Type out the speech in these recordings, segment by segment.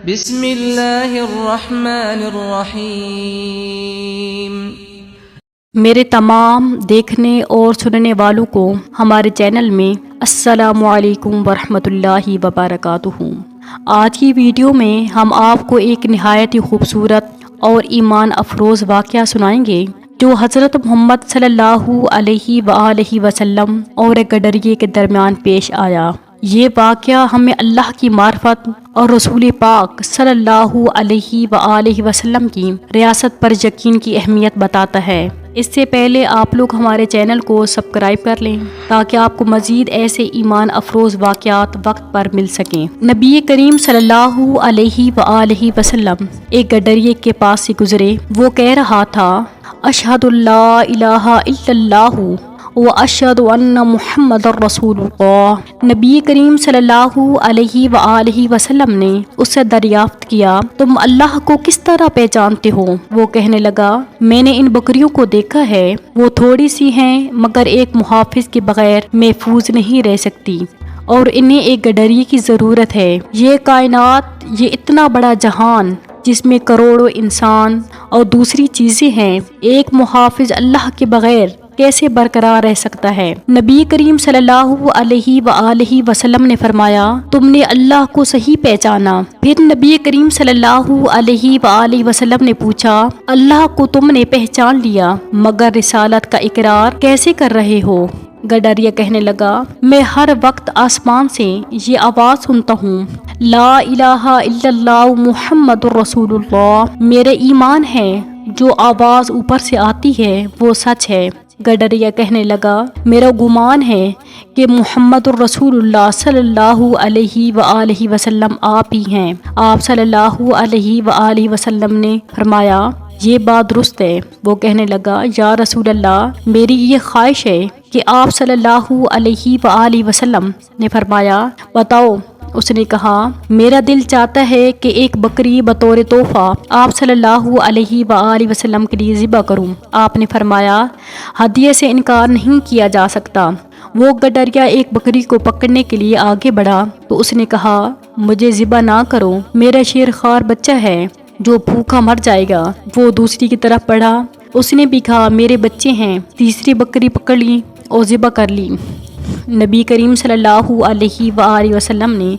بسم اللہ الرحمن الرحیم۔ میرے تمام دیکھنے اور سننے والوں کو ہمارے چینل میں السلام علیکم ورحمۃ اللہ وبرکاتہ۔ آج کی ویڈیو میں ہم آپ کو ایک نہایت ہی خوبصورت اور ایمان افروز واقعہ سنائیں گے جو حضرت محمد صلی اللہ علیہ وآلہ وسلم اور ایک گڈریے کے درمیان پیش آیا۔ یہ واقعہ ہمیں اللہ کی معرفت اور رسول پاک صلی اللہ علیہ وآلہ وسلم کی ریاست پر یقین کی اہمیت بتاتا ہے۔ اس سے پہلے آپ لوگ ہمارے چینل کو سبسکرائب کر لیں تاکہ آپ کو مزید ایسے ایمان افروز واقعات وقت پر مل سکیں۔ نبی کریم صلی اللہ علیہ وآلہ وسلم ایک گڈریے کے پاس سے گزرے۔ وہ کہہ رہا تھا، اشہد اللہ الہ الا اللہ واشہد ان محمد رسول اللہ۔ نبی کریم صلی اللہ علیہ وآلہ وسلم نے اس سے دریافت کیا، تم اللہ کو کس طرح پہچانتے ہو؟ وہ کہنے لگا، میں نے ان بکریوں کو دیکھا ہے، وہ تھوڑی سی ہیں مگر ایک محافظ کے بغیر محفوظ نہیں رہ سکتی، اور انہیں ایک گڈریے کی ضرورت ہے۔ یہ کائنات، یہ اتنا بڑا جہان جس میں کروڑوں انسان اور دوسری چیزیں ہیں، ایک محافظ اللہ کے بغیر کیسے برقرار رہ سکتا ہے؟ نبی کریم صلی اللہ علیہ وآلہ وسلم نے فرمایا، تم نے اللہ کو صحیح پہچانا۔ پھر نبی کریم صلی اللہ علیہ وآلہ وسلم نے پوچھا، اللہ کو تم نے پہچان لیا مگر رسالت کا اقرار کیسے کر رہے ہو؟ گڈریا کہنے لگا، میں ہر وقت آسمان سے یہ آواز سنتا ہوں، لا الہ الا اللہ محمد رسول اللہ۔ میرے ایمان ہے جو آواز اوپر سے آتی ہے وہ سچ ہے۔ گڈریا کہنے لگا، میرا گمان ہے کہ محمد الرسول اللہ صلی اللہ علیہ وآلہ وسلم آپ ہی ہیں۔ آپ صلی اللہ علیہ وآلہ وسلم نے فرمایا، یہ بات درست ہے۔ وہ کہنے لگا، یا رسول اللہ، میری یہ خواہش ہے کہ آپ صلی اللہ علیہ وآلہ وسلم نے فرمایا، بتاؤ۔ اس نے کہا، میرا دل چاہتا ہے کہ ایک بکری بطور تحفہ آپ صلی اللہ علیہ وآلہ وسلم کے لیے ذبح کروں۔ آپ نے فرمایا، ہدیے سے انکار نہیں کیا جا سکتا۔ وہ گڈریا ایک بکری کو پکڑنے کے لیے آگے بڑھا تو اس نے کہا، مجھے ذبح نہ کرو، میرا شیرخوار بچہ ہے جو بھوکا مر جائے گا۔ وہ دوسری کی طرف بڑھا، اس نے بھی کہا، میرے بچے ہیں۔ تیسری بکری پکڑ لی اور ذبح کر لی۔ نبی کریم صلی اللہ علیہ وآلہ وسلم نے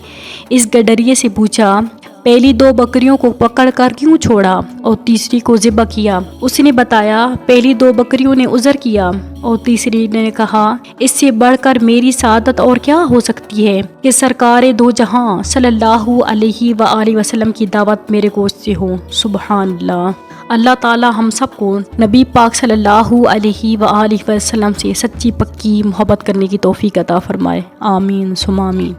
اس گڈریے سے پوچھا، پہلی دو بکریوں کو پکڑ کر کیوں چھوڑا اور تیسری کو ذبح کیا؟ اس نے بتایا، پہلی دو بکریوں نے عذر کیا اور تیسری نے کہا، اس سے بڑھ کر میری سعادت اور کیا ہو سکتی ہے کہ سرکار دو جہاں صلی اللہ علیہ وآلہ وسلم کی دعوت میرے گوشت سے ہو۔ سبحان اللہ۔ اللہ تعالی ہم سب کو نبی پاک صلی اللہ علیہ وآلہ وسلم سے سچی پکی محبت کرنے کی توفیق عطا فرمائے۔ آمین ثم آمین۔